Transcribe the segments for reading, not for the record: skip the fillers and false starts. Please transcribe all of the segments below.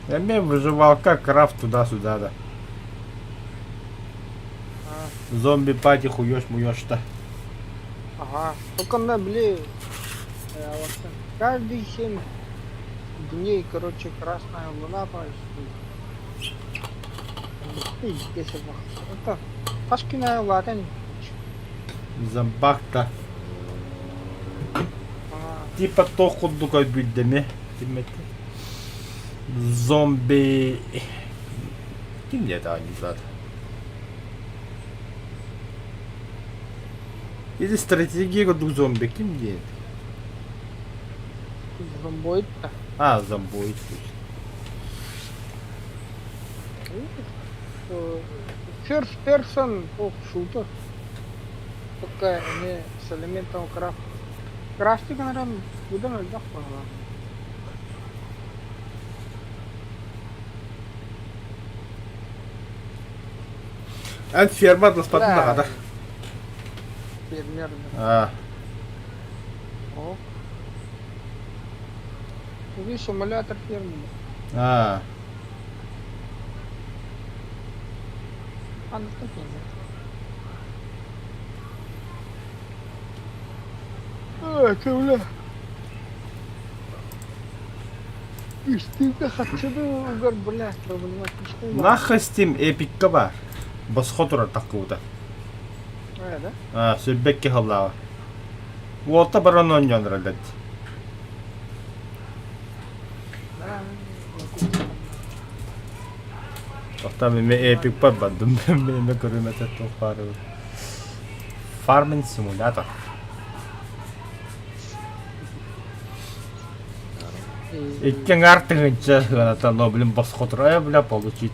Я имею выживалка, крафт туда-сюда, да. Зомби-пати хуёшь-муёшь-то. Ага. Только на, блин, каждые 7 дней, короче, красная луна происходит. Пиздец, это Пашкина латань. Зомбак-то. Ага. Типа то худдука бүддеме. Зомби... Ким это они зад? Или стратегия году зомби, ким нет? Зомбоид-то. А, зомбоид. First person shooter. Только не с элементом крафта. Крафтинг, наверное, куда надо пора. А ферма господина, да? Фермер. А. О. Видишь, симулятор фермы. А. А, ну что это, бля. Истинно хочу угар, бля, проблематичный. Нахуй Steam Epic бар. Босхотура такуда. Да? А, сөббекке халлава. Уолта баран оньон ралет. Да. Тоқта мен Epic бар бандым. Мен көрөмөтө тоқпары. Farming Simulator. Иккен артыгынча гана но блин босхотура бля получить.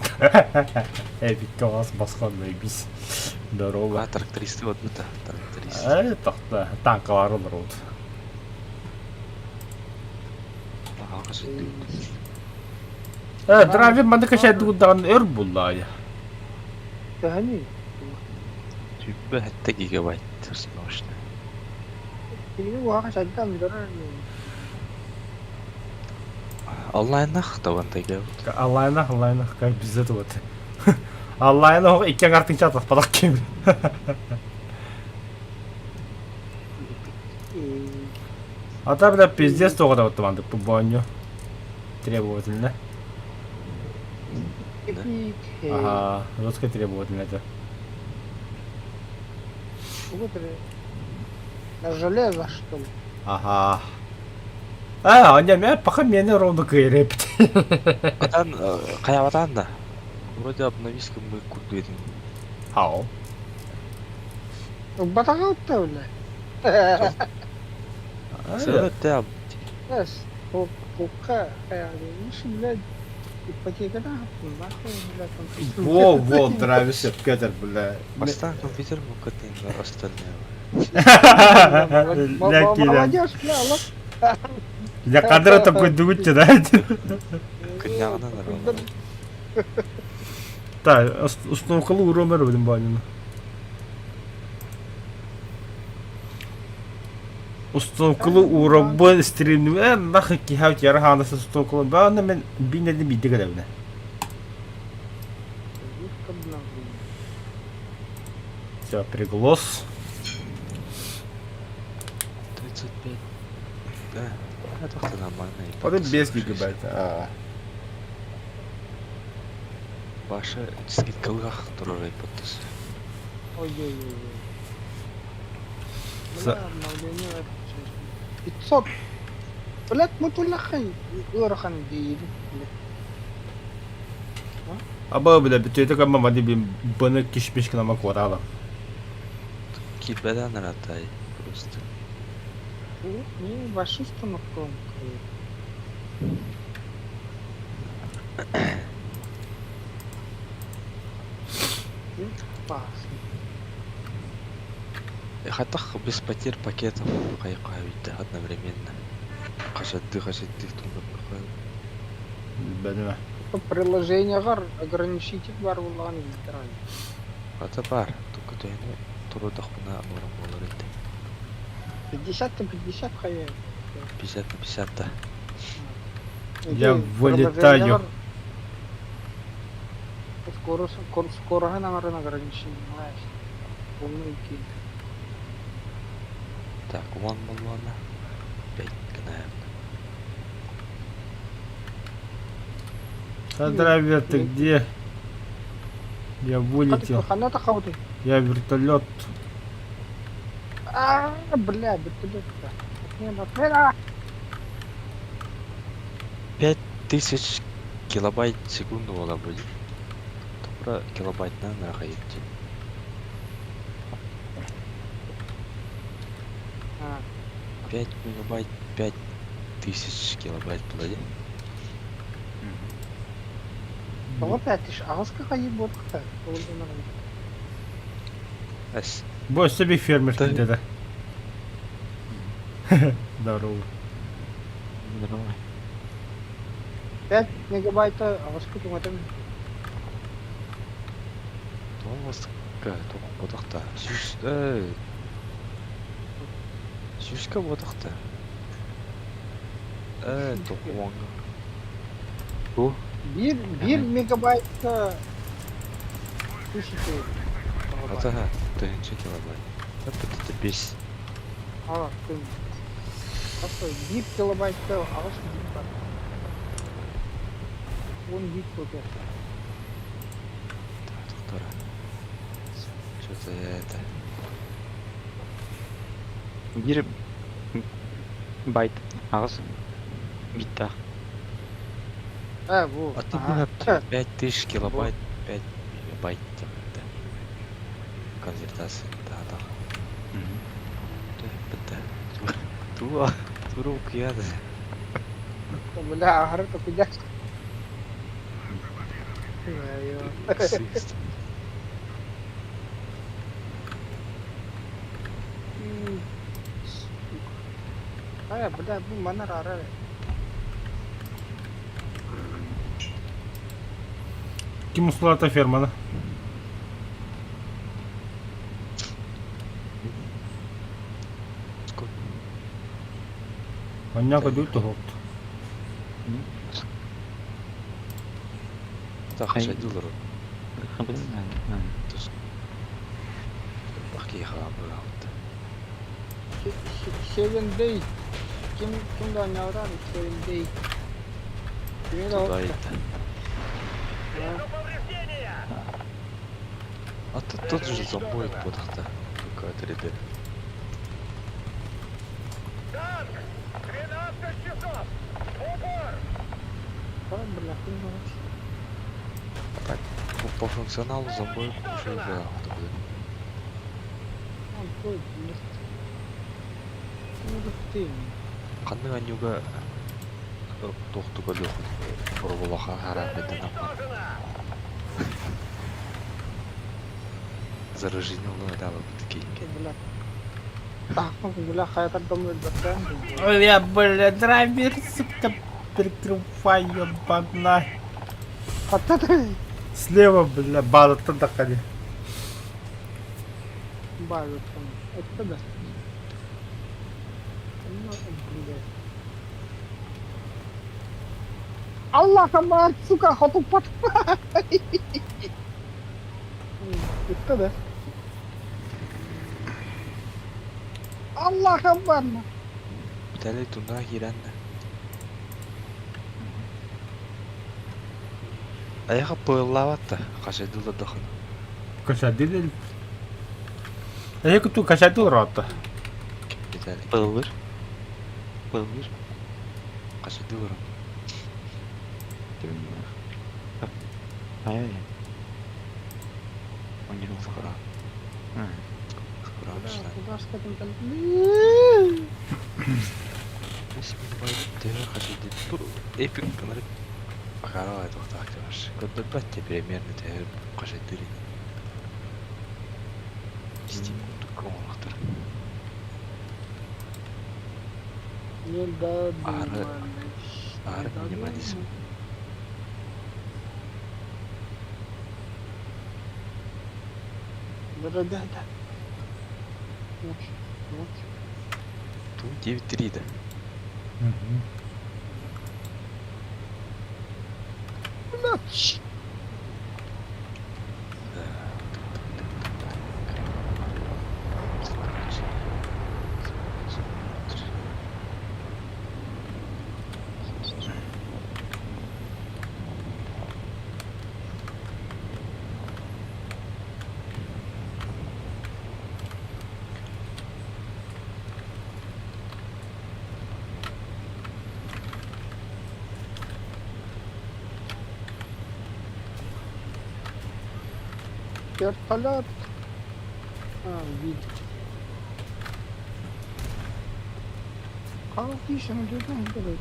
Epic класс босхот бейбис. Здорово. А, трактористы вот это. Трактористы. Тоқта танкалары бар вот. Ага, қажет. Драйвер манда кашай дудан өр буллай. Тани. Түйбі әтті гигабайт. Мощно. Ini wah sadam dora. Онлайнах тавантай габ. Онлайнах, как без этого то. Онлайнах иккен артын чатах падак кем. А та бля пиздец тогда вот там по баню. Требовательно. Ага, жестко требовательно это. На железо, что ли? Ага. А, он меня пока меня ровно кайрепт. Атан, қаябатан да. Вроде обновиска мы курдуедім. Хау. Батагал-то, бля. Сәуетті аб. Yes. Пока, блядь, ипотека, нахуй, блядь, Во, нравится Кетер, бля. Астан компьютер мұқытын остальное. молодежь, бля, вот. Я кадра такой дуйте, да? Күннағына нормально. Так, установкалы уромер будем банину. Установкалы уробы стримнуе нахуй кихаут яраханда с установкалы бана мен бинеди биди гадавна. Все, приглас. 35. Да, это как-то нормально. Вот это без гигабайта. Баша скидкалғақ тұрыр айпаттысы. Ой-ой-ой. Бля, обновление 500. Блядь, мы только урахан дейли. Аба бля, битөйті кама мади баны кишпешкін ама кварала. Китбәдән ратай просто. Не, вашу установку. Хатах без потерь пакетов қайқайыды одновременно. Қажетті тұңғыр. Бәдіме. Приложение ограничитель бар болған өлтірай. Ата бар, только тойны тұрудық бұна норм болар еді. 50 на 50 хая. 50 на 50 да. Я вылетаю. Скоро наверное, ограничение. Знаешь, полный киль. Так, вон баллона. 5 кнаем. Драйвер, ты Или- где? Я вылетел. Хана-то хауты. Я вертолет. Бля, вертолет-то. Не, нахрена? 5000 килобайт в секунду ола будет. Топра килобайтнан раха етти. А, 5 мегабайт, 5000 килобайт болады. Бала 5000. Ағызға қайы болдық та. Әс. Бой себе фермер Да. где-то. Здорово. Здорово. 5 мегабайта ағызға туңатым. Тоғызға тоқ бодақта. Сүйіске бодақта. Тоқ оңға. О, 1 мегабайтта 1000. ата, тыгынчы килобайт. Это 5. А, ты. Просто 1 килобайтта ағызға дейін бар. 10 бит көке. Тоқтара. Что-то это... 1 байт ағыз битта. Бұл. А ты бына 5000 килобайт, 5 мегабайт демекті. Конвертация. Да. Бітті. Тура оқияды. Бля, ағыры көкеден. Бля, бұл манар ара. Ким услата ферма, да? Маньяка дүйті ғылды. Так, шайдылыр. Bilmem. Тус. Бақи қабы алды. 7 day. Kim da ne var? 7 day. Kimi de Туда oldu. это. А тот же зомбоид бодақта. Только 3D. Бля, kim var? Так, по функционалу зомбоид уже алды. Ой, блин. Ну, ты. Қанның анюга тоқтуға лёхын. Бұрғылаға харапеті наман. Зараженный надо бітке. Бля. Так, бля, хайта думает, да. Ой, я, бля, драйвер, сука, прикрываю бадна. А ты Слева, бля, база-то доходи. базу там. Это да. Ну, бля. Allah akbar, сука, хоту под. Это да. Allah akbar. Тәлі тұнда хиранна. Аяға пыллаватта. Қашайдылы дұқын. Кашадил. Я тут кашадил рота. Бетәлі. Пылыр. Қашайдылы рым. Ай. Он не Скоро. Скоро обычно. Куда ж там? Если не бывает, ты қашайды. Бұл эпик қынырып. Ақарау айтуқты активаш. Көдді бәтте переменный тәйір қашайдырын. Стим күндік оңлықтыр. Ары минимализм. Да. Тут 9.3 да. Вертолет. Вид. Как еще на другом будет?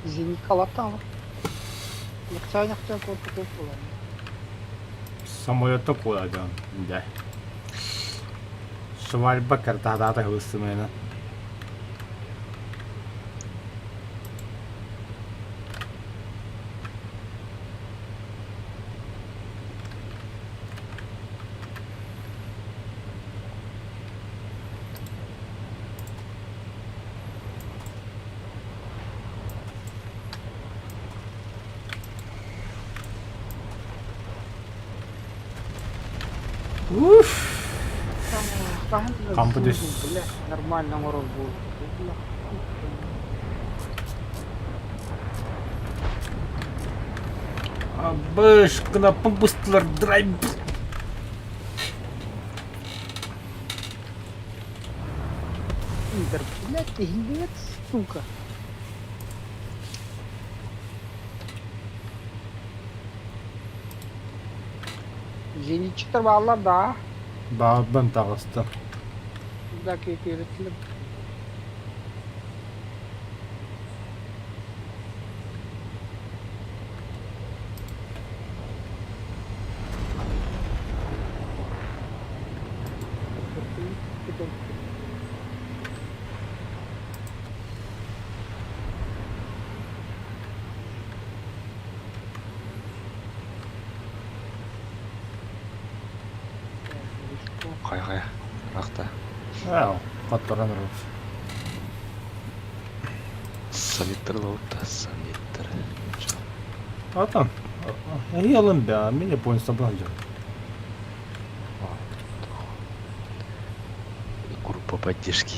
Зенит колотало. Нахтя вот Самолетта kuuletaan. Mitä? Svalbard täältä hyvissä meidän. Компьютер. Нормально мороз был. Абыш, кнопка быстрый драйв. Пидор, блядь, ты гилец, сука. Зенитчиктер балlar da. Bağdan tağıstı. Buradaki yönetilir. Кай ракта. Joo, katsotaan ruus. Саниттер лоутта, саниттер. Otan. Ei Olympia, minä puhuin sitä Blanjaa. Группа поддержки.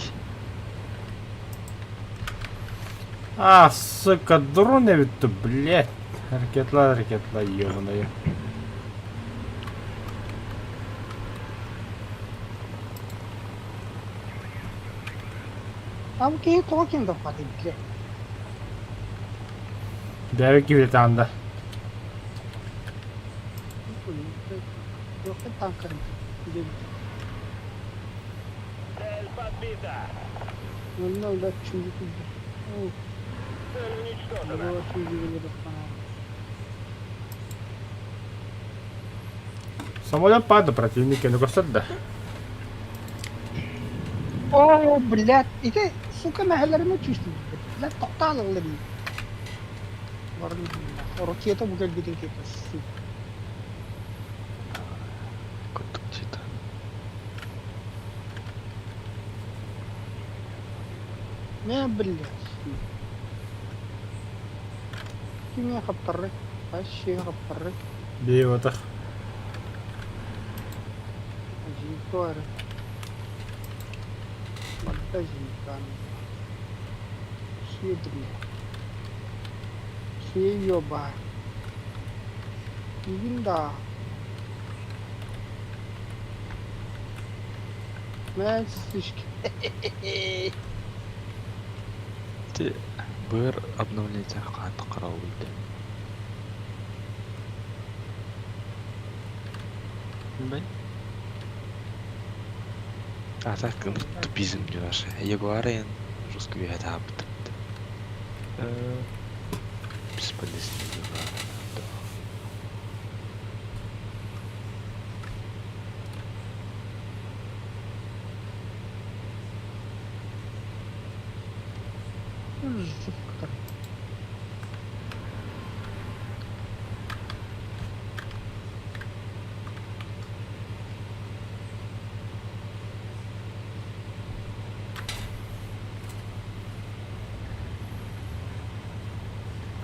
Сука, дроны vittu, блядь. Härketla, ёбаная. I'm keep talking the fucking shit. Devik gibi tanda. Yok tanker. Ну да, чудик. Самолет падает, противники, ну да. О, блядь, это, сука, нахаларına düştüm. Lan toktan alırım. Varım billah. Roketa bu geldi kete. Коттучита. Ne блядь. Kim ya kaptarı? Kaç şey kaptarı? Bir вот Ajito ara. Magdajinkan. Shidri. Shiyoba. Ivinda. Мэсишки. Те бер обновление катты карау иде. Бай. А так тупизм наш. Ягуарен русский это бесполезный Ягуар. Жутко.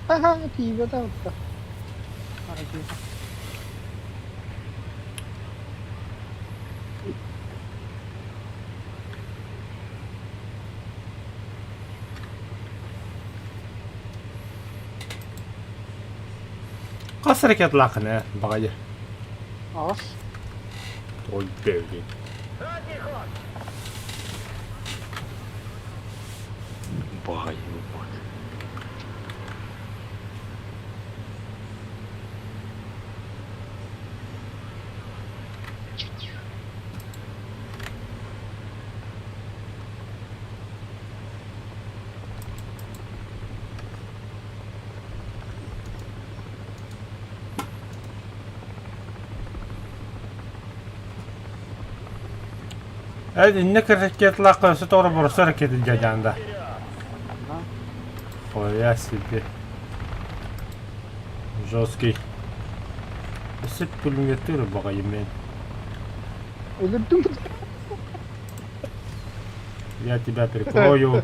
Ага, пиво там. Kas hareket lakne, bagajı. Az. Oy devri. Багай. İnnek hareketler kılsa doğru burası hareket edeceğinde. Хуя себе. Жесткий. Если пулеметы багаем мен. Öldürdüm mü? Я тебя прикрою.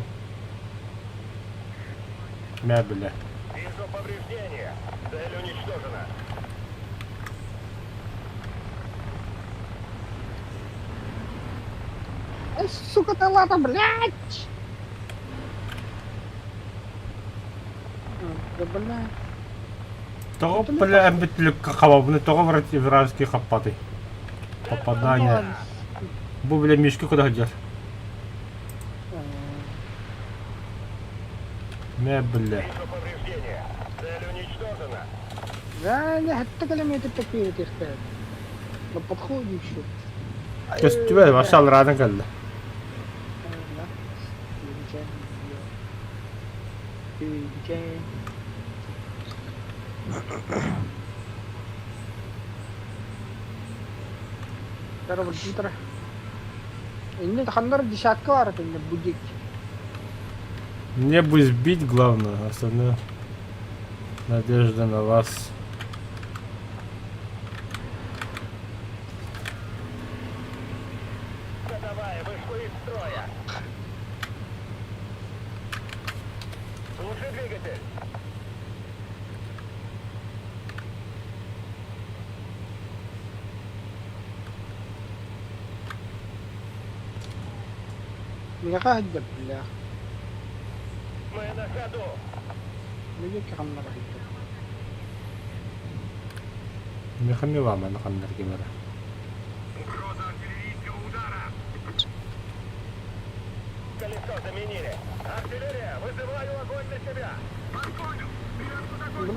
Мябля. Вижу повреждения. Цель уничтожена. Ай, сука, ты ладно, блядь! Да, блядь. Того, бля, амбитлюк кабабны, того вражеские хапаты. Попадание. Бу, бля, мишки куда ходят? Мябля. Вижу повреждения. Цель уничтожена. Да, не, حتى كلمة التكفير تختار. ما подходит еще. Kes tüve var şalradan geldi. Тара вот тара. Инне хандар десятка var инне будик. Мне бы сбить главное, остальное. Надежда на вас. Давай, вышла из строя. Слушай двигатель. Меня хагда, бля. Мы на ходу. Меня хандар хагда. Мехамила мен хандар кемера. Угроза артиллерийского удара. Колесо заменили. Артиллерия, вызываю огонь на себя. Понял.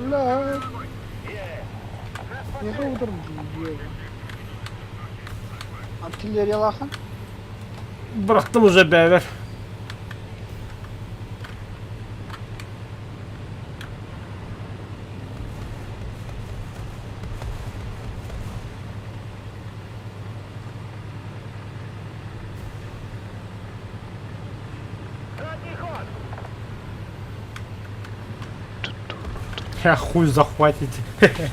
Бля. Есть. Не худор, бля. Артиллерия лахан. Bıraktım уже beyler. Задний ход. Я хуй захватите. Какая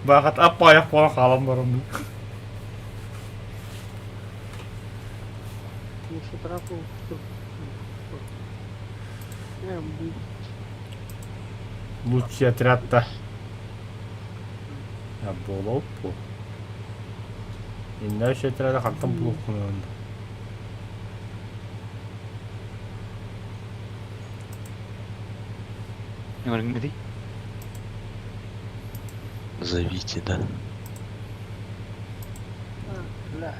Бақыт аппаяқ болған қалам бар оның. Еще траку. Лучший отряд-то. Я болып бұл. Иначе отряда қақтан бұл құнығында. Не говори, где? Зовите, да. Бля.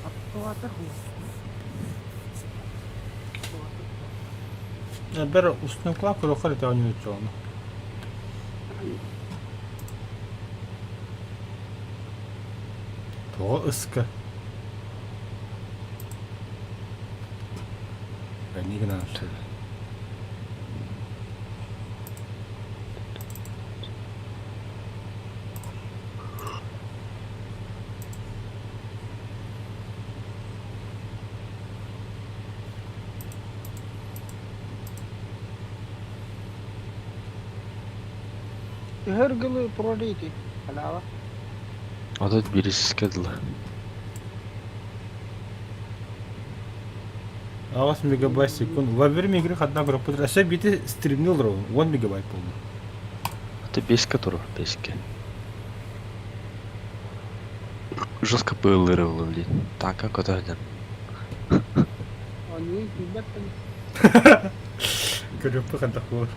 Актуатор. Бір үстінің құлап көріқыр еті өне өтсе оны. Тоғы ұсқы. Ben iyi günler söyle. Hırgılı prodiydi. Alava. O da birisi geldi. Ağız мегабайт в секунду. Во время игры одна группа. Așa бите стримнил ровно. 1 мегабайт полный. Это беська тур, беська. Жестко пылырывало, блин. Так, как это один. Они ребята. Группа kadar olur.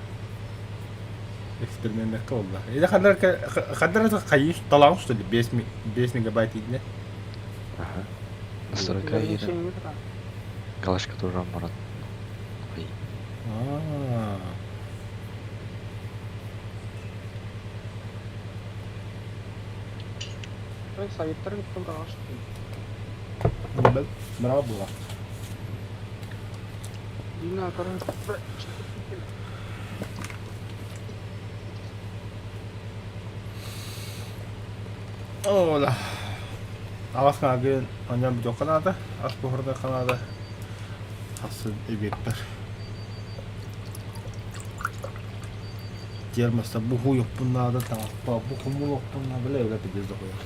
Экспериментler oldu. İyi kadar kadar kayış talan что ли 5 мегабайт идне. Ага. Настройка Егердің ире. шеңі тұрған. Галочка тоже барат. Ой. А. Ой, советтер кетті бұраға шықты. Браво было. Дина, көрін. Ола. Авас каген аням жок канада, ас бохорда канада. Хасын эбектер. Термоста буху yok bunlarda tamam. Buhu mu yok bunlar bile öyle bir de koyar.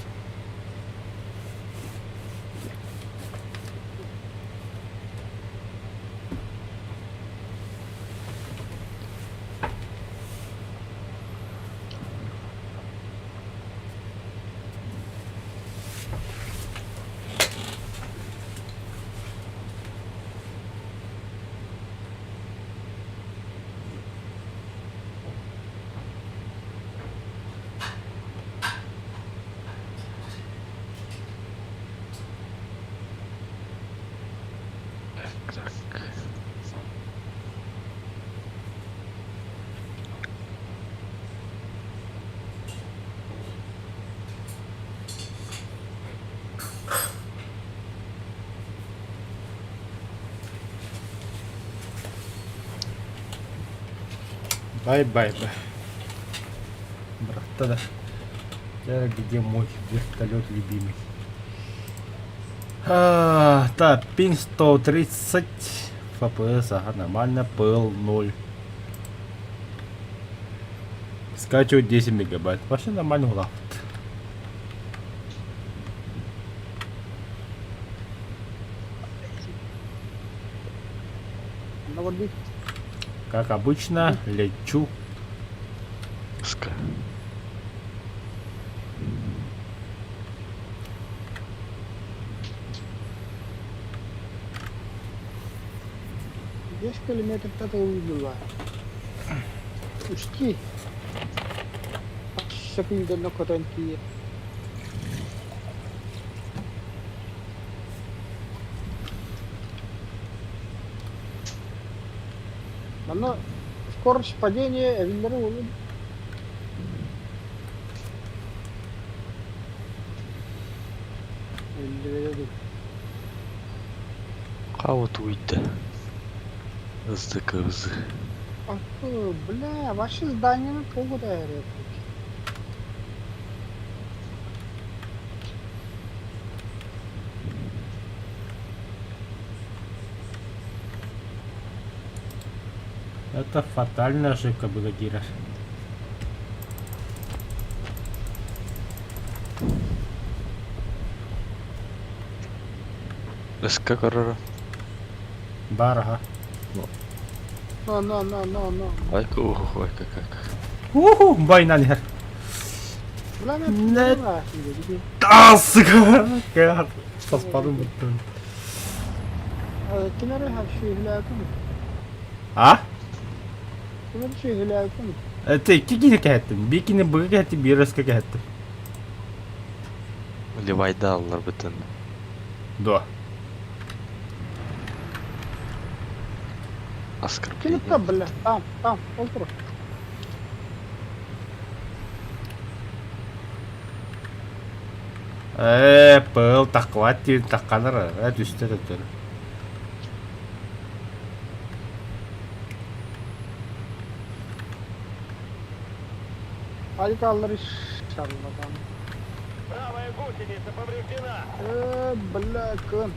Так. Бай-бай. Брат, да где мой вертолет любимый? Так, пинг 130 FPS, ага, нормально, PL 0. Скачивать 10 мегабайт. Вообще нормально лафт. Ну вот бить. Как обычно, лечу. Ска. Beş kilometrede de uydular. Üşki. Şekilde ne kadar ki. Bana скорость падения evleri olur. Elleri Кауыт уйды. Hızlı hızlı. Аху, бля, ваши здания на полгода. Это фатальная ошибка бригадира. Ска карара. Барага. No. Ой, ой, как. Уху, байнанер. Бля, Не. не Да, сука. Как поспадым буттun. Kimere her şey hülayakı mı? А? Kimere şey hülayakı mı? Это iki kere kettim. Bir kere buraya kettim, bir rızka kettim. Ливайда аллар бүтін. Да. Оскорбление. Kim bля? Tamam, otur. Пыл тақуат дейін таққаныр. Düştü de. Hadi kaldır inşallah. Правая гусеница повреждена. Bля, kın.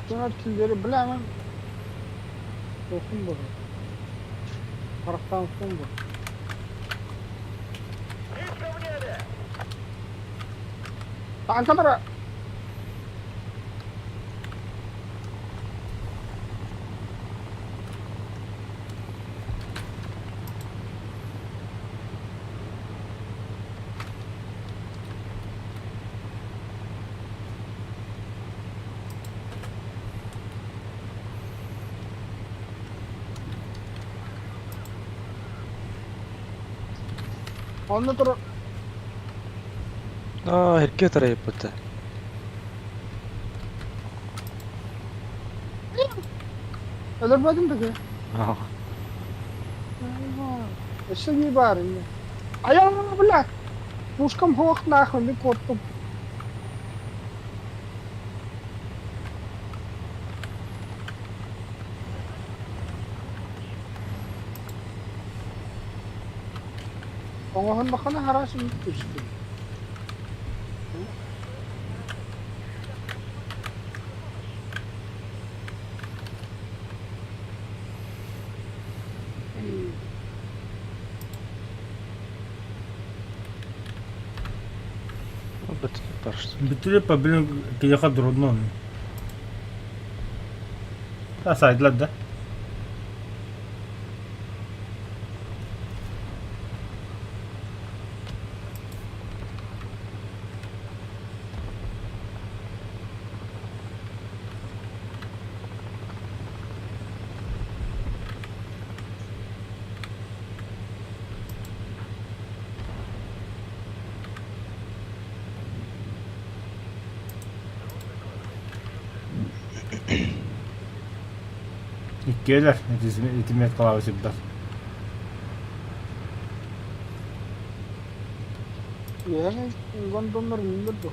Kın tilleri bля hemen. Olsun bu. Taraftan olsun bu. Птичка в небе. Tankalara. Onda dur. Herkese tarayıp bitti. Ölürmedim de ki. Aa, Eşe gibi bari. Ayağım bırak. Puşkam hoğuk nakın bir korktum. Oğuzhan bakana harasın düştü. Bitti. Barıştı. Bitirip benim kıyaka durumda onu. Ha saydılar da. İlk etimiyet kılavuzu bir Yani gondonlar bildirdi.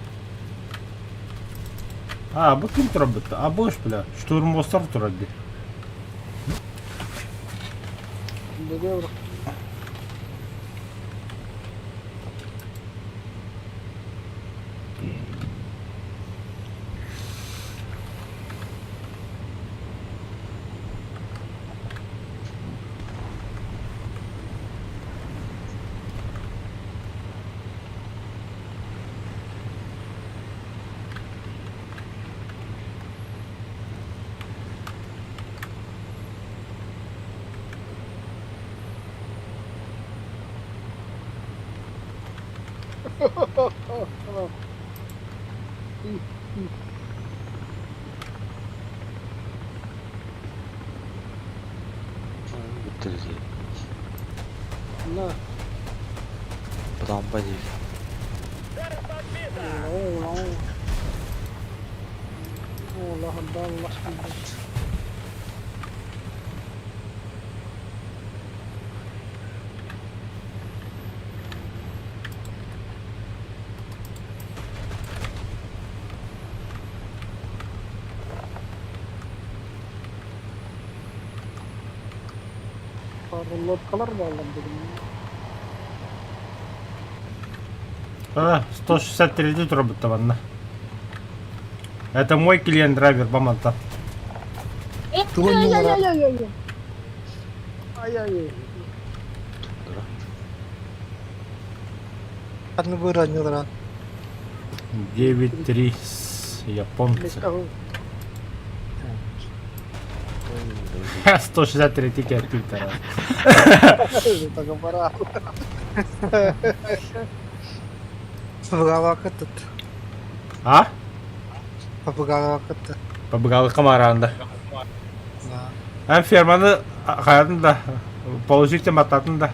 Ha bu kim turab bitti? Ha boş bile. Şturm bostar turab di. Dedi bırak. Bitti dedi. Ne? Budan değil. Allah'ım Allah aşkına. Лодкалар bağlam dedim. Ha 163 turab bitti bende. Это мой клиент драйвер Баманта. Ай-яй-яй-яй-яй. Ай-яй-яй. Одну бюро, одну дыра. 9-3 с японцы. 163 кет Твиттера. Так аппарат. Побыгала кытыт. А? Побыгала кытыт. Побыгалы камаранда. Да. Hem firmanı hayatın da получите мататын da.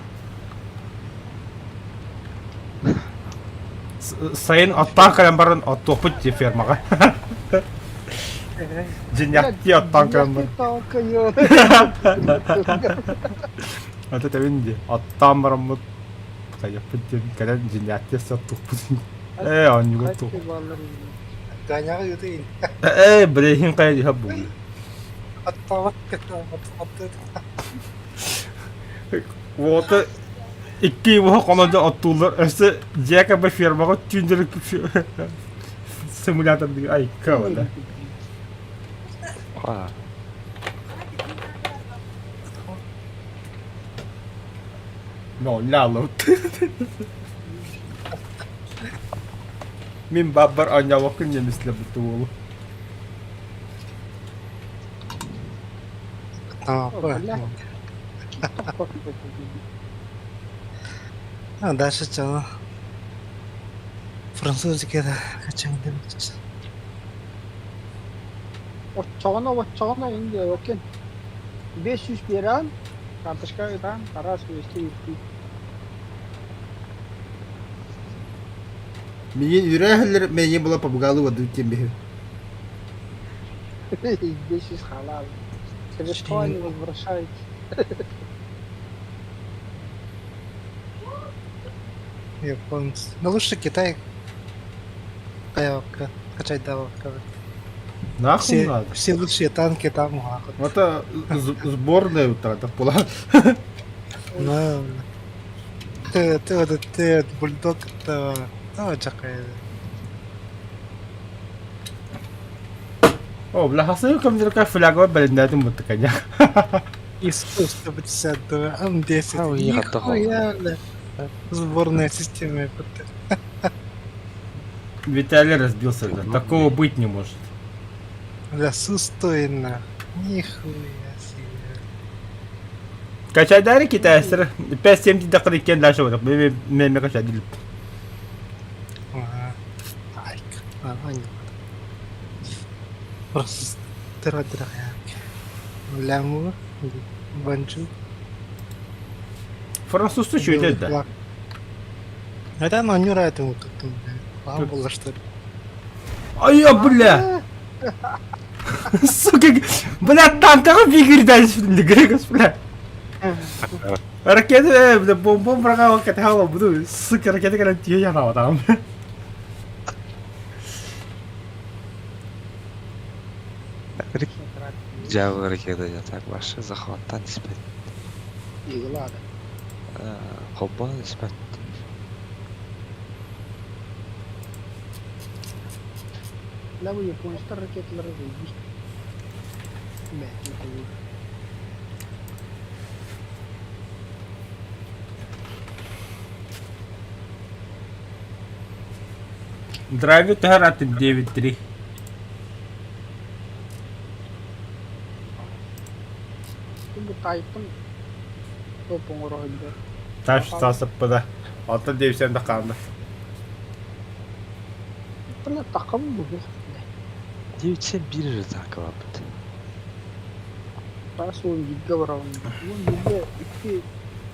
Sayın attan kalem barın at toput diye firmaga. Cinyakti attan kalem barın. Толкаю. Ata tevin diye attan barın mı? Kayapıt diye kalem cinyakti sat toput. Anyu Kaç top. баллар? Гонял и ты. Brehin kaya diye bu. Отталок это, вот это. Вот iki yıl konuda attılar. Öse Jack'a bir firmaga tündürük simülatör diye ay kavada. Aa. No lalo. Min babar anya wakın yemisle betul. А, Бля. А дальше что? Французский это качан демекчи. Очоғына енді өткен 500 берем карточкадан қарас өсті өтті Мен үрәһлер мене була побгалы воду тембе. 10 халал. Через что они возвращаются? Японцы. Ну лучше Китай. Качать давка. Нахуй надо. Все лучшие танки там. Это сборная утрата була. Ну, ты бульдог, это чакай. О, бля, хасаю камдырка флагова белендәдем бу тикәня. Искусство 52, М10. А, уехать такого. Нихуя, бля. Сборная система. Виталий разбился, да. Такого быть не может. Бля, сустойно. Нихуя себе. Качай дари китайсыр. 5-7 дакыр икән дәшә булып. Мен качай дил. Айк. Ладно. Просто тыра-тыра я. Ляму. Банчу. Французча сөйләде дә. Это оно не нравится ему тут. Вам было что ли? Ай, бля. Сука. Бля, танкага бигирдән шундый грегос, бля. Ракета, бля, бомба брага катала буду. Сука, ракета гана тие яна адам. Жабы ракета так башы захваттан испет. Yığıladı. Хоббан испет. La bu Japonistan raketleri zeymiş. Mehmet. Драйвер таграт 9-3. Bu Tayyip'in topun orayında. Taş tasıpпыда. Ата 90 қалды. Buna takım bu. 901 tanka var bit. Ben son giga var onun. 10 giga 2.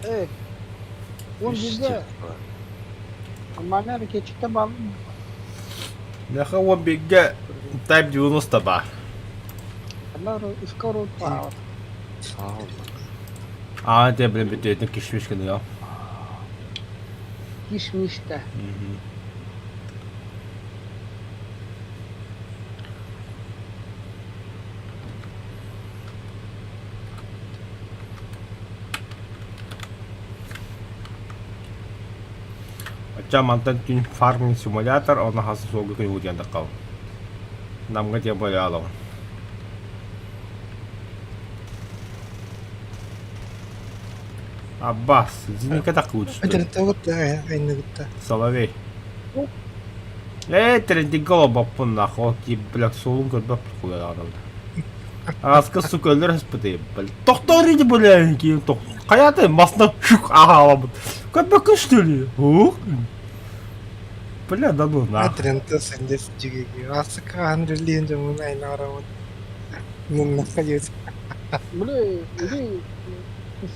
Evet. 10 giga. Ama ne hareketçikte bağlı. Нахуй он бега. Type 90 бар. Onlar ıskar ol para. Sağ ol. А, те блин битетин кишмиш кene ya. Kişmiş de. Ача мантан тин фарминг симулятор, оны хасы солгы көн өтенді қал. Намға те боле алам. Аббас, зиника так лучше. Это вот, это. Соловей. Тренди голоба пун нахуй, ки блядь солун көрбөп куя адамды. Аска сукөлдөр хоспыты, блядь. Тоқтор иди блядь, ки ток. Каяты масна шук аламын. Көпөкүн что ли? Ух. Бля, да ну на. Трента сендес жиги. Асыка анрелин жамун айнарамын. Ну находится. Böyle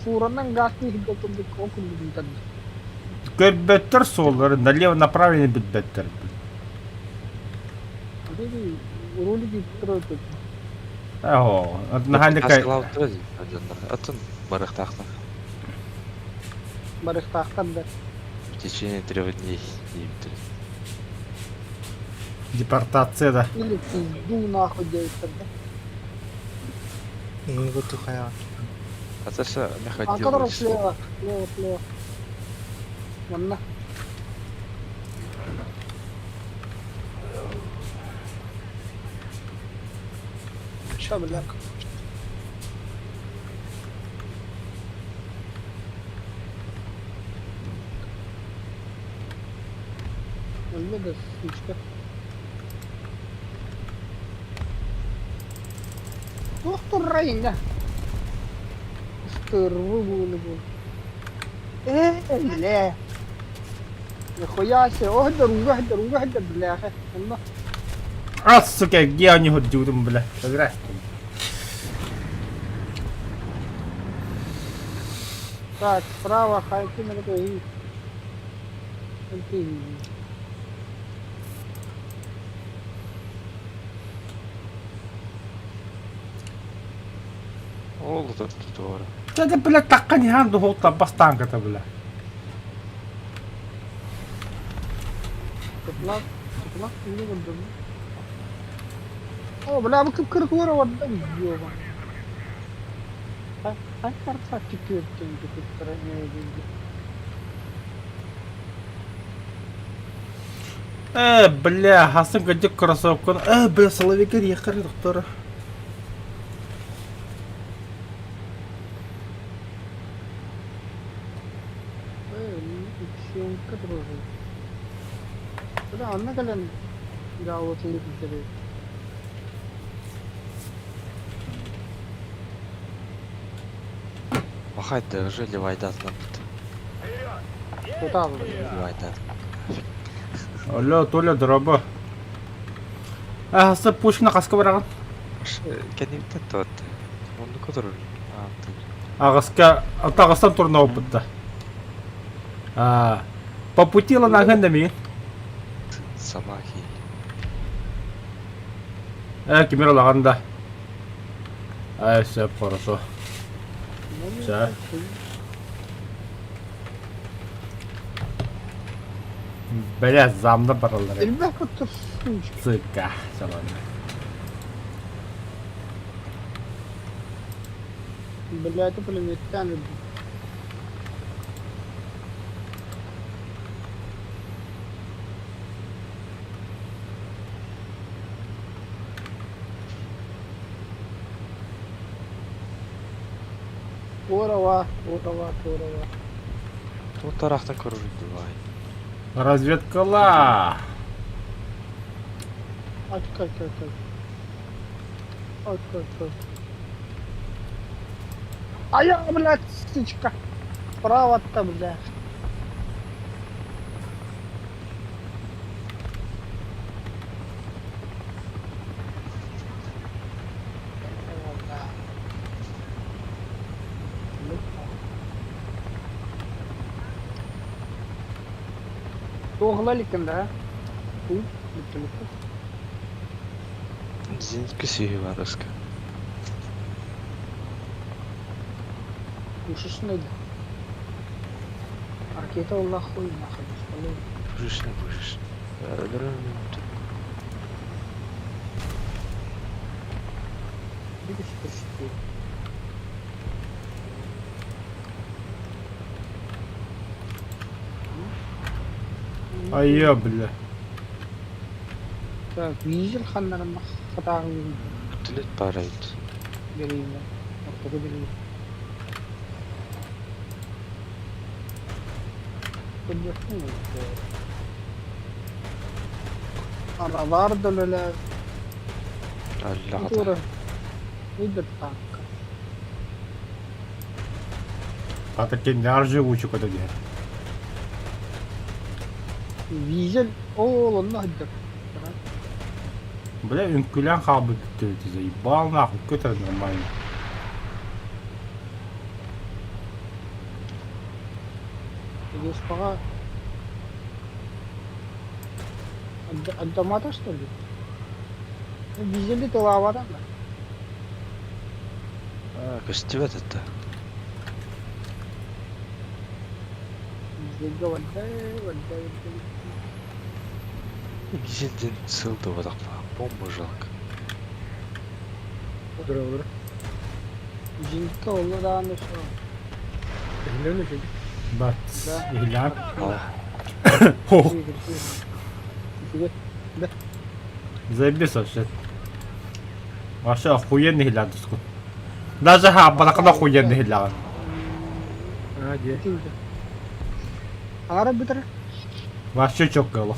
Сураннан гасны хиддетинди окун бинтен. Көпбөттөр солдары налево направление битбеттер. Dedi roli gittiriyor. Ого, наханды кай. Асклау тұрады. Атын барық тақта. Барыхтахтан да. В течение 3 дней. Депортация да. Или пизду нахуй действует. Ну вот тухая. Атаса А находил. когда слева, слева. Ванна. Что, бля? Ölmedi işte. Doktor Reyna. Стерву було. لا. Нихуя себе, اهدر бляха. الله. А, сука, где они ходят, бля. Здрасте. Так, справа хайки на такой. Ол да doğru. Це, блядь, така ніян до голта бастанка-то, бля. Çıplak. Çıplak şimdi buldum. O bela bu kıpkırık uğra orada gidiyor bana. Kaç kartsa çıkıyor çünkü kıpkırık ne ödeyince. Бля, Хасан гадик кроссовку. Бля, соловика ехали, доктора. İkisi kadar oluyor. Bu da anla gelen davasını bitirir. Махать-то уже ливайдат нам тут. Bu da alır. Ливайдат. Алло, Толя, дроба. Хасан пушкина каска бараган. Кенниптен тот. Onu kadar. Агаска, Ағастан турна опытта. По пути ланаган дами. Самахи. Кемер лаганда. Все, хорошо. Все. Бля, замда баралар. Elbette kutusun. Цыка, салон. Блядь, это племетяне. Орава. Bu taraftan koruyundu vay. Разведкала. Aç. Aya, блядь, стычка. Право-то, блядь. Doğulalik da. Bu, bitti. Зенитка Севаровска. Ушиш нeydi? Arkete Allah koyun arkadaş. Бужишь. Öldürülmüyor. Bir de şükür. Айя, бля. Так, визел ханlarında hata Tület paraydı. vereyim ben. Ortada vereyim. Kıbrıs'ın mı? Aralar da böyle Allah doğru. Allah. Nedir kanka? Атакен живучу когда где. Vizel oğlum hadi. Бля, инкулян хабы ты заебал нахуй, какой-то нормально. Идешь пока. Отдамата что ли? Визели то лавада. Костювет это. Визельга вантай. Гизелден сылды водақпа. Бомба жалко. Olur. Визелька олла да не шо. Öyle şey. Бат, Да. илян. Ал. Ох, Тебе заебись вообще. Вообще охуенный илян тускун. Даже хабаракна охуенный илян. Hadi. bitince. Ara bitir. Вообще чокало.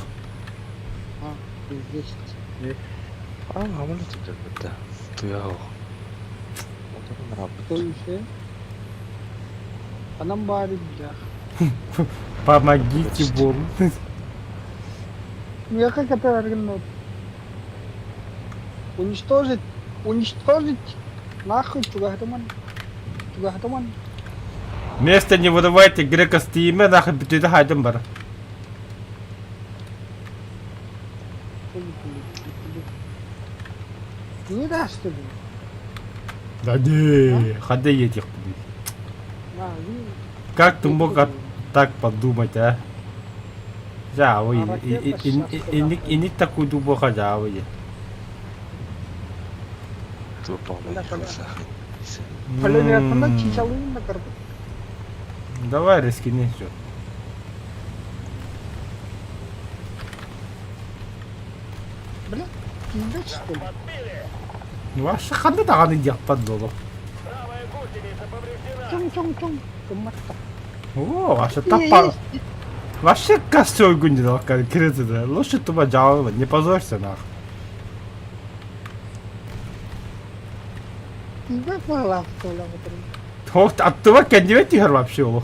Ha, geçti. Амулет это да. Туяо. Motorun rabbi. O işe. Anam bari ya. Помогите, бом. Ну как это организовать? Уничтожить. Нахуй туда хатаман. Место не выдавайте грека стиме, нахуй битида хайдем бар. Niye de açtı bu? Да не, ходи этих. Как ты мог так подумать, а? Жавы, и не такую дубу хожавы. Тупо выехался. Полимерно чичалуем на карту. Давай рискни все. Бля, пиздец что ли? Ваша ходы таганы дияк поддолу. Правая гусеница повреждена. Чong. Кыматта. О, ваша тапа. Вообще костёр гундил, как крыто, да. Лучше тупо жаловать, не позорься нах. Пиздец была что ли вот. Вот от того кендиве тигр вообще олух.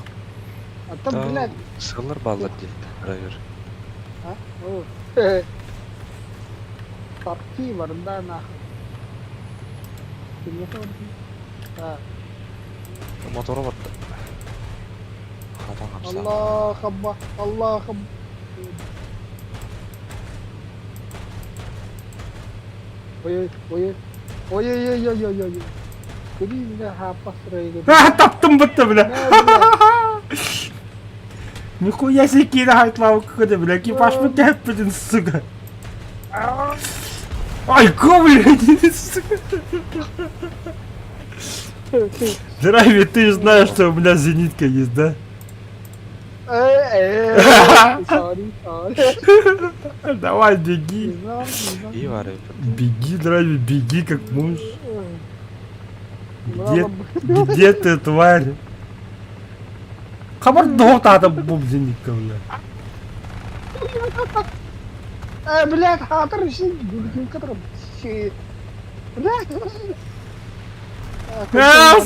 А там, блядь, Сылар балдар дейді, ровер. а? О. Тапки варда нахуй. Кинеха варда. А. Моторы бар да. Хатан қапса. Аллах хабба. Аллах хабба. Ой. Куди меня хапа срейга. Таптым бітті, бля. Нихуя себе кейді хайтлауы көді, бля. Экипаж бітті әп бітін, сука. Ай, ко, бля, сука. Драйви, ты же знаешь, что у меня зенитка есть, да? Sorry. Давай, беги. И бар ровер. Беги, Драйви, беги, как можешь. Где ты, тварь? Хабар доғытады бұл зенитка, бля. Блядь, хатыр үшін гүлген қыдырым. Блядь.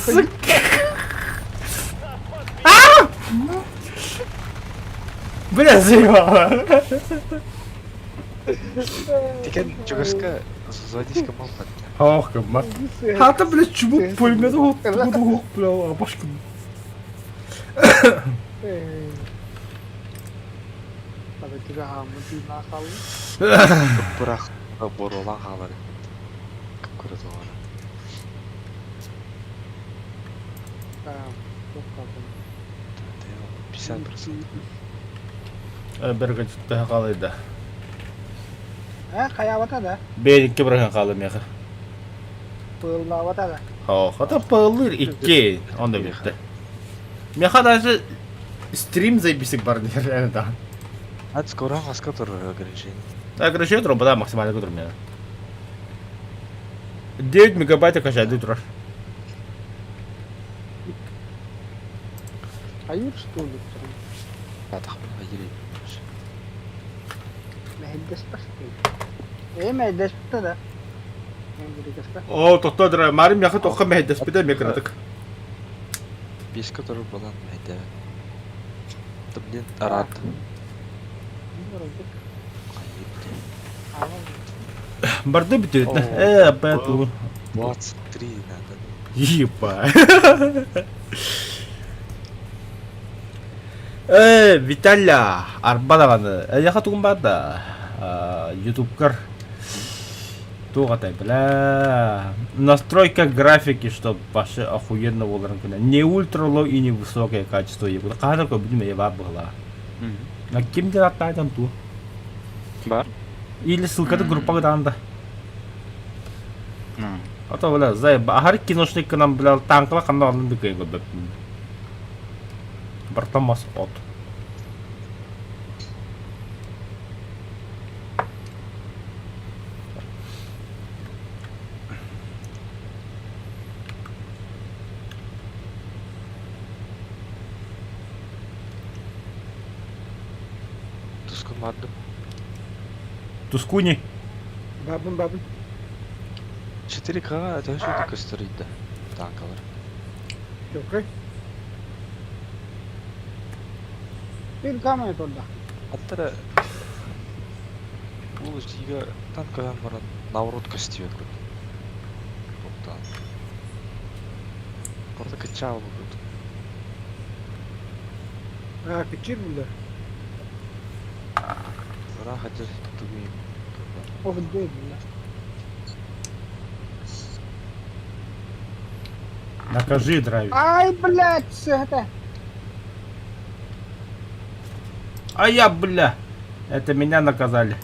Сука. Бля, заебала. Текен жүгірскі зодийска болмады. Ох, кабма. Хата, бля, чубук пулеметі оқ, бля, абашкын. Tapi juga hamil di nakal. Бірақ боролан қалар. Кім көреді оған? Çok kaldım. 50%. Бір күтті қалайды. Kayak apa dah? Бейінке бірген қалы меқі. Pulma apa dah? Хата пылыр, икке, онда бетті. Меха даже стрим заебисік бар дер, әні да. Ад скоро қасқа тұр ограничение. Ограничение тұру, да, максимально көтір мені. 9 мегабайта качайды тұрар. Ayur что ли? Атақпен ғайырейді. Mehdes pasti. Mehdes pasti dah. Yang jadi kesana. О, тоқта дыр, марим меқі тоққа мәйді спиді мекірадық. 5 тұр болан мәйді. Тіблен арад. Барды бітеді. Бәту. 23 надо. Епа. Виталя, арбадағаны. Яқа тұғын барды. Ютубкар. Туғатай, бля. Настройка графики, чтоб вообще охуенно боларын күні. Не ультра лоу и не высокое качество ебуды. Қағыр көй білме еба бұғыла. На кемден аттайдан ту? Бар? Или ссылкады группаға дағында. Ата бля, зай, ахар киношник кынан бля танкыла қанда алын бекей көбіп. Бартамас от. Тускun vardı. Тускуни. Babın. 4K дәшті көстірейді. Танкалар. Yok. Bir kamera orada. Hatta бұл жиға танкадан баран наурот көстейді көп. Оптан. Burada качал будет. Kecil bunda. Sonra hacı tutmayayım. Oh değil ya. Накажи, драйвер. Ай, блядь, это. А я, бля. Это меня наказали.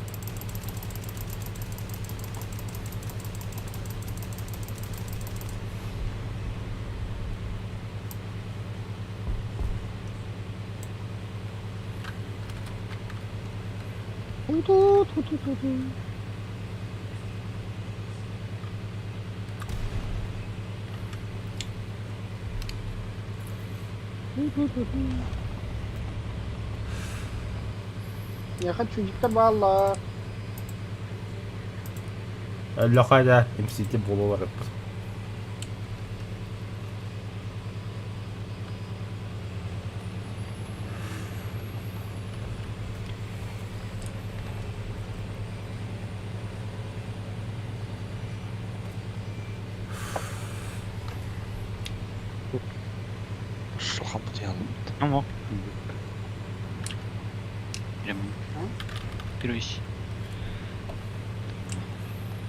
Ту-ту-ту-ту-ту-ту. Ту-ту-ту-ту. Я хочу диктабалла. Лохайда MCT болулар еппіз. Шылхан бұты яным. Amo. Прям. Берусь.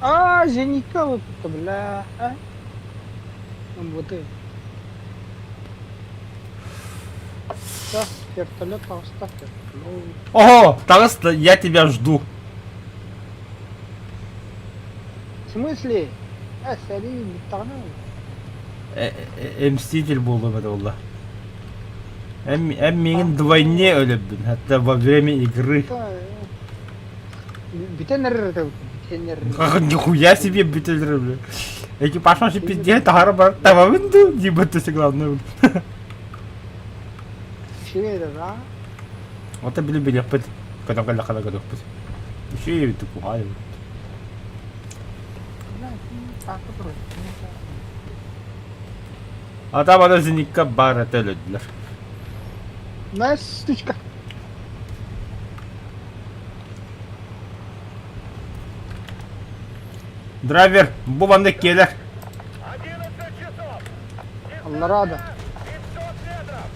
А, зенитка вот это, бля. А? Вот это. Да, вертолет, оставь вертолет. Ого, Тарас, я тебя жду. В смысле? А, смотри, бутана. Мститель болдum это oldu. Мен двойне өлөбдүн, hatta во время игры. Битенер это, битенер. Нихуя себе бителер, бля. Экипаж наш пиздец, тахара бар, тамамынды, ебать, главное. Что это, да? Вот это были билет, когда годов путь. Еще и такую гаю. Бля, так вот. А там она зенитка бар это өлөдүлөр. Знаешь, стучка. Драйвер, бу банда келер. 11 часов. Allah rada. 500 метров.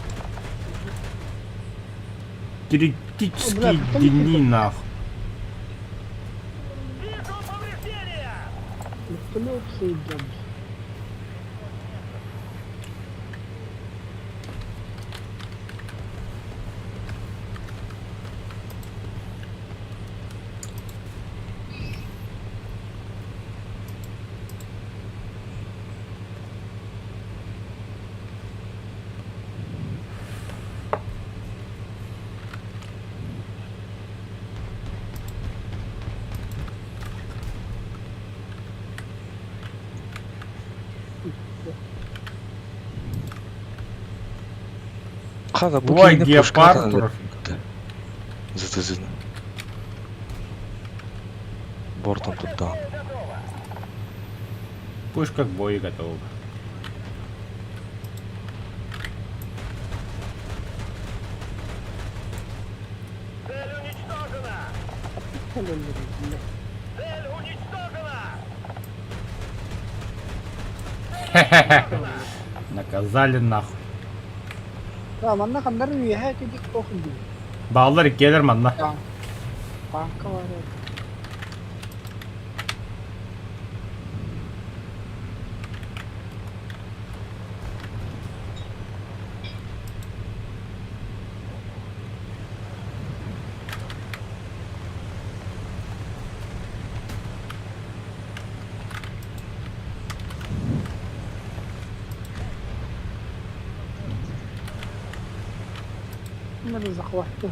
Критический дни нах. Вижу повреждения. Вертолет съедем. Қаға бұл Ой, кейіні гепард пушка тұр. ЗТЗ-ні. Бортом тут да. Пушка к бою готова. Цель уничтожена. Цель уничтожена. Наказали нахуй. Ya manna kanlar üye her dedik okun diyor. Bağlar gelir manna. Banka var ya. Bunları zaklaştı.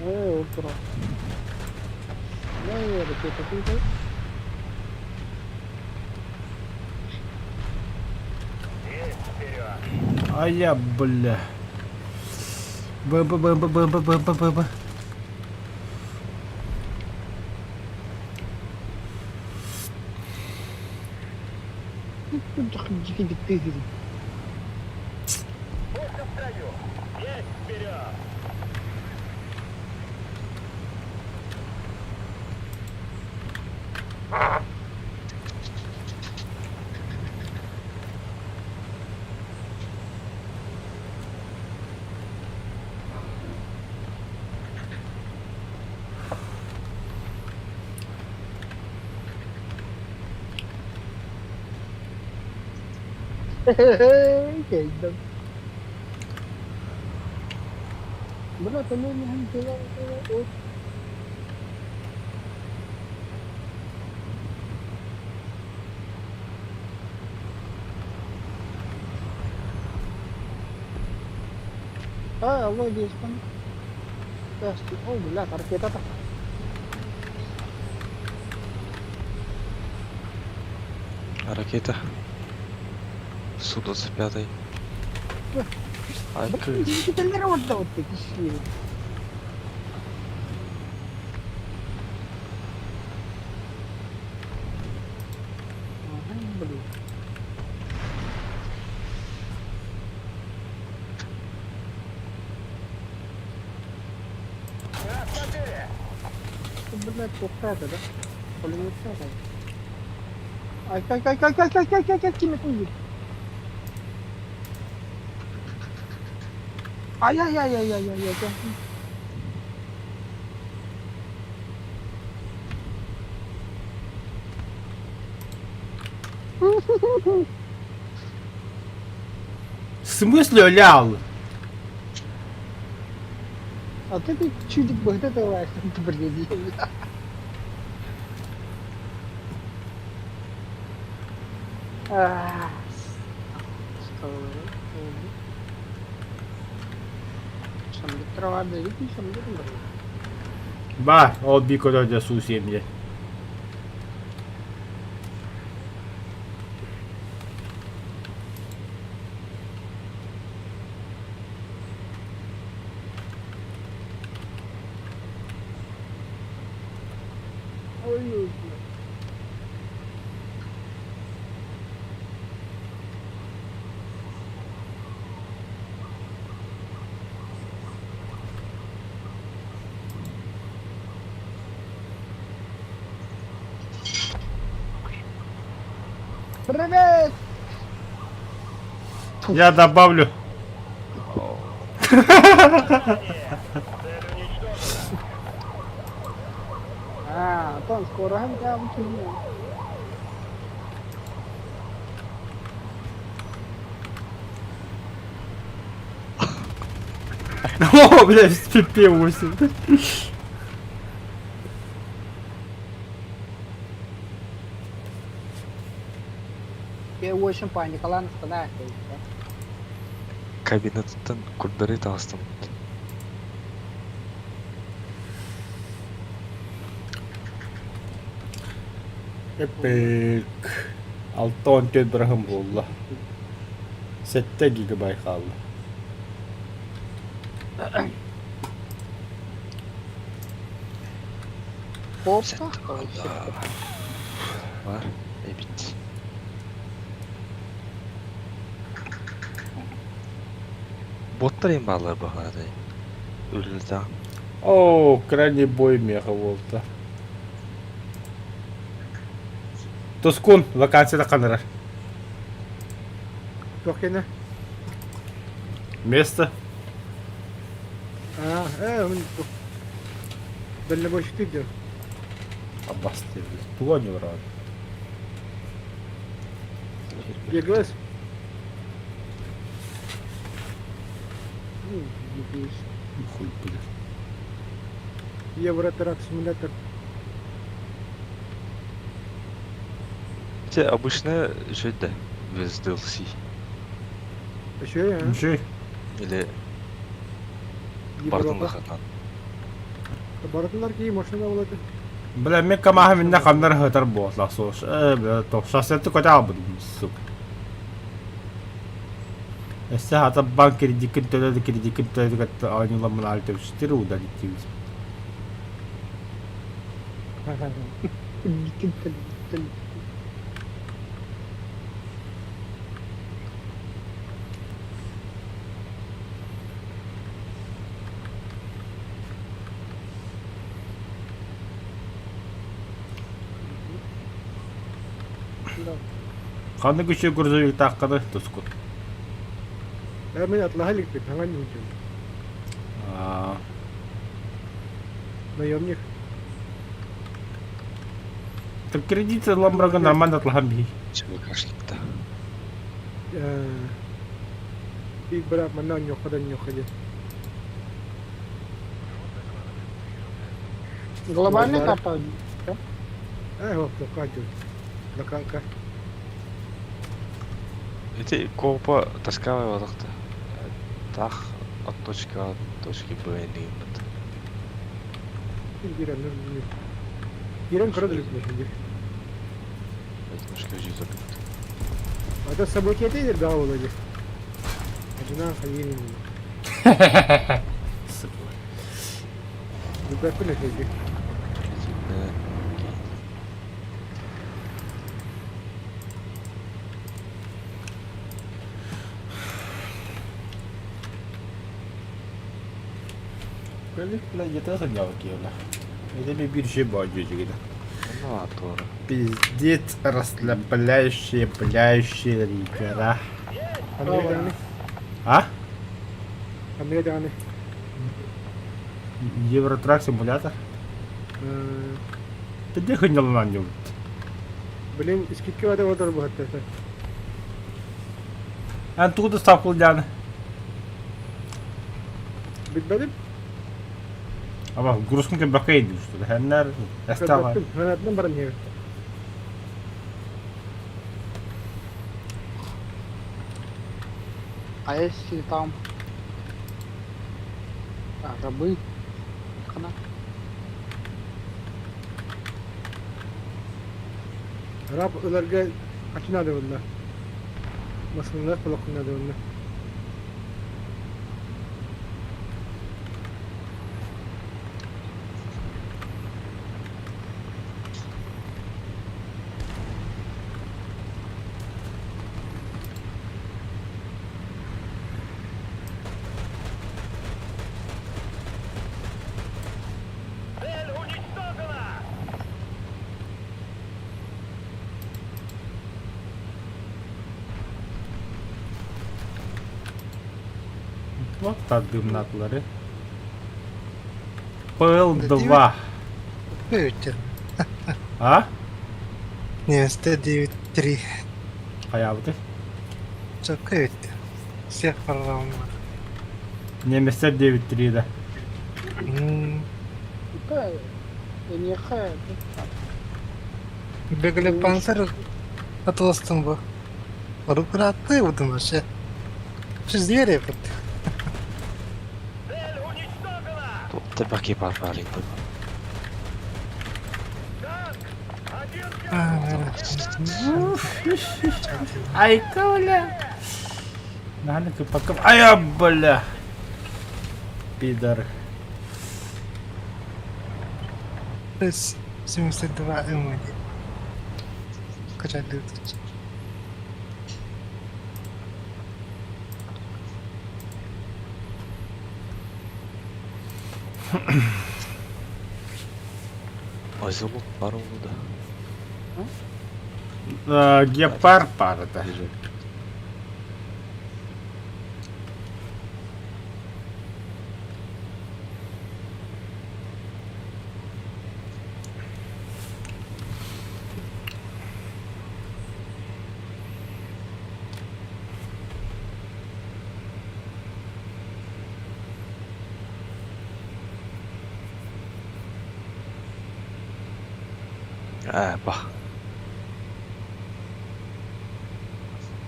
Ultra. Ne hareket ediyor? Есть вперед. А я, бля. Б. Пушка в строю. Есть вперед. Geldim. Bırak onu hani o. Ah, Allah dia sepan. Pasti. Oh, gila, tarik kita tak. Ракета. Су-25. Ай, Bakın kita lewat dah waktu kecil. Belum. Нас потери! Sebenarnya kokta ada dah. Kalau muka kan. Ay, kim itu? Ay. В смысле лял? А ты чудик вот этого бредил. Ah. Sambil ada itu sambil terus. Ба, от бико дојде су земље. Ой. Привет! Я добавлю. Цель уничтожена! А, то скоро там чего? О, блядь, с PP8. Я очень паникалан страдает. Кабинеттен курдары тастым. Epic. 614 бирхем болду. 7 гигабайт калды. Попка? Var. Бит. Боттар эми балдар бахадай. Өлүлдө. О, крайний бой меха болду. Тоскун, вакансияда кандырар. Токена. Место. Он дальнобойщик ты где? Абасты. Туга не враг. Еглес? Хуй, блядь. Евротрак симулятор. Те обычно жөйдө. Без DLC. Еще я. Ничего. Или бардын Европа. катан. Бардылар ки машина болады. Бля, мен камаха минна кандар хатар болла сош. Бля, то шассетти кота буду сук. Эссе хата банк кредитин төлөдү катта айнула мына альтер штир удалитибиз. Кандай күчө грузовик такканы тоскут. Мен атлаха лик бит, ханган нучу. Наемник. Так кредит ламбрага нормально атлахам би. Чего кашлыкта. Big Brother mana nyokadan aja. Глобальная Глобаль. карта. Вот покажу. Лакака. Эти копа таскавай вадахта. Тах от точки А до точки Б деймит. Ирен кырдыр şimdi. Этношка жүз объект. Ада саботетейдер да болады. Ажына хайын. Sıkı. Бүкәппен әкәйди. Этинне Böyle bile yeter ya bakıyorlar. Это bir şey bağırıyor gibi. ну а тора. Пиздец, расслабляющие, пляющие ребята. Американы. А? Американы. Евротрак симулятор? Ты где ходил на нем? Блин, скидки вада отыр bu hatta. Оттуда сапылдан. Bitmedi. Ama грузкунка bakaydı işte. Henler estava. Hayatım barın ya. А если там рабы, хана. Rab ularga achinadi ular. Mas'ullar quloqinadi ular. Цель уничтожена! Вот тадымнатları. ПЛ-2. Öğütür. А? Невеста 9-3. Hayavdı. Çok öğütür. Всех порвал. Немесе 9-3'de. НХ. Бегали панцир отвостом bu. Руку attı вообще. Что звери вот. Цель уничтожена! Топты баки парпарин. Танк! Один километр! Ай, Коля. Надо пока... Ай, бля. Пидор. 72 М1. Качать дают. Азулу пару да. Гепар парда. Бах.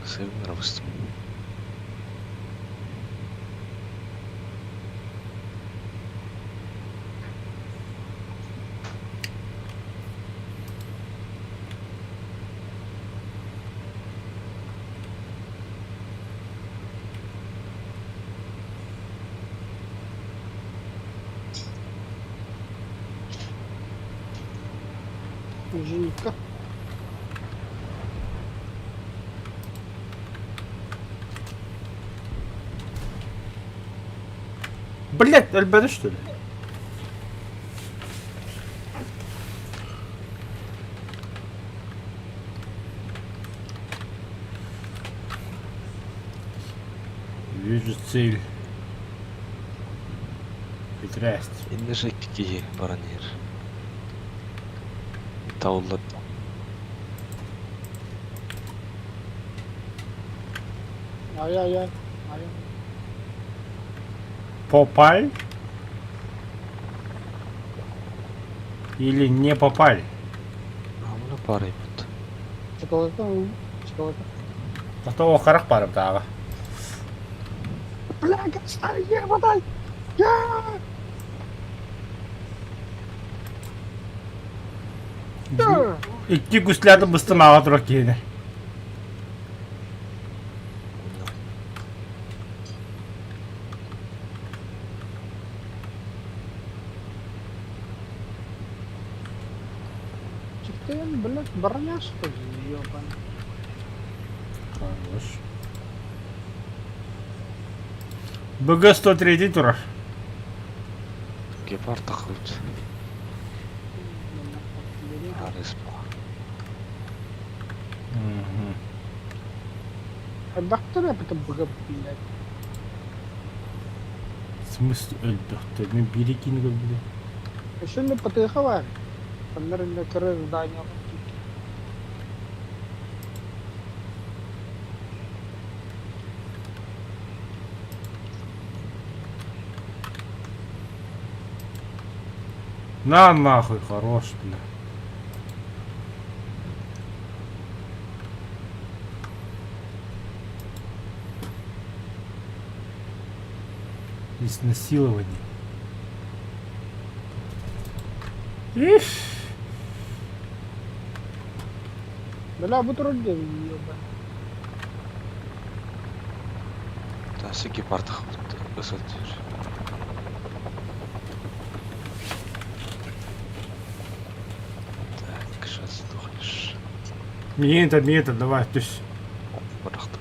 Sevim arabası. Женька. Блять, ЛБД что ли? Вижу цель. Прекрасно. Инде жекки баранер. Тауллар. Ай-яй-яй. Ай. Попаль? Или не попаль? Амына бар ебет. Чоколад. Тоқта оқарақ барып тағы. Бля, старый ебатай! Я! Икки күслерді быстымаға тұрық кейді. Чифтен, блядь, броня что ли, ебаный. Хорош. БГ-103 тұрар. Гепард тахылт. Арес ба. А доктор я потом БГ, блядь. В смысле өлді? Мен берекені көрбіле. Еще не потыховали. Наверное, крыш здания. На нахуй, хорош, бля. Изнасилование. Ишь. Бля, бутерброд, ебаный. Тасы гепард тахылт. Высот. Так, сейчас сдохнешь. Метод, давай, то есть. Бырақтым.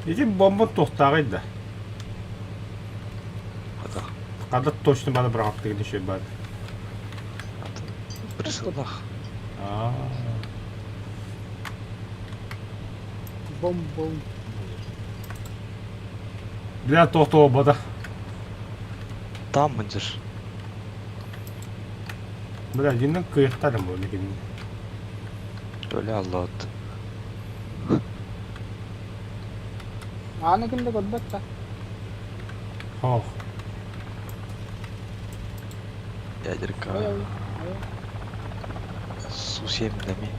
Эти бомба тоқтағайды. Хата. Қада точно бана бірақ деген еще бар. Присылдах. Бом-бом. Бля, тоқтау бада. Там мындыр. Бля, диннен кыйықтарым бұл некен. Öyle Allah'ım. Аныкинде көрбөк та. Хоқ. Ядерка. Ой, Su семенами.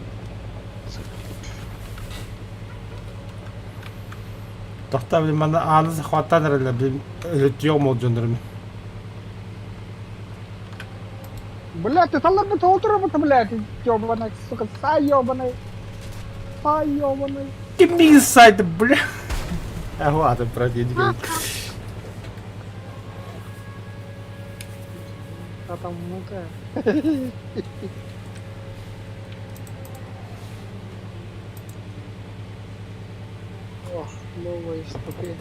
Тоқта білім, мана анысы хваттаныр әлі, білім, өлітті жоқ мол жөндірім. Блядь, ты салар бы толтырып, блядь, ёбаный, сука, сай ёбаный. Сай ёбаный. Кем деген сайды, бля. Ладно, пройди, не говори. А там мука. Ох, новая ступень.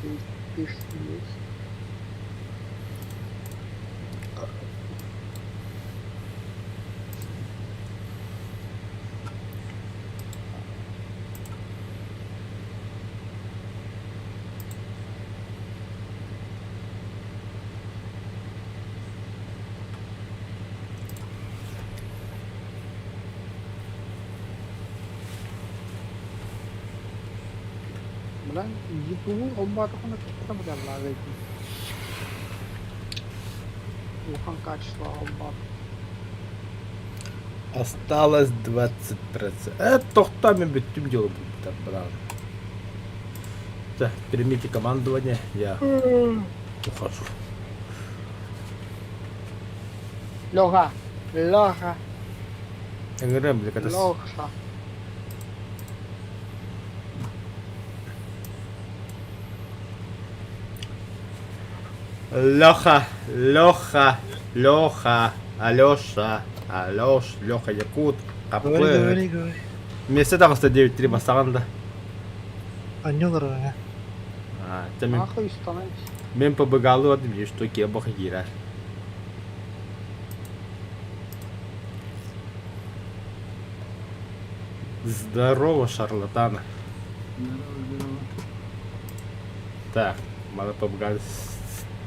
Здесь пишет есть. Bilang gitu obat aku nak kita berjalan lagi. Ухо качество оба. Осталось 20%. Тоқта мен бүттім дело будет, брат. Так, примите командование, я ухожу. Леха, Леха, Энгрэм, бля, когда Леха. Леха, Алёша, Леха Якут, Говори. Вместе так 9-3 бастағанда. Аннёлар аңа. Нахуй становись. Мен побегал, мне что кебах гира. Здорово, шарлатана. Так, надо побегать.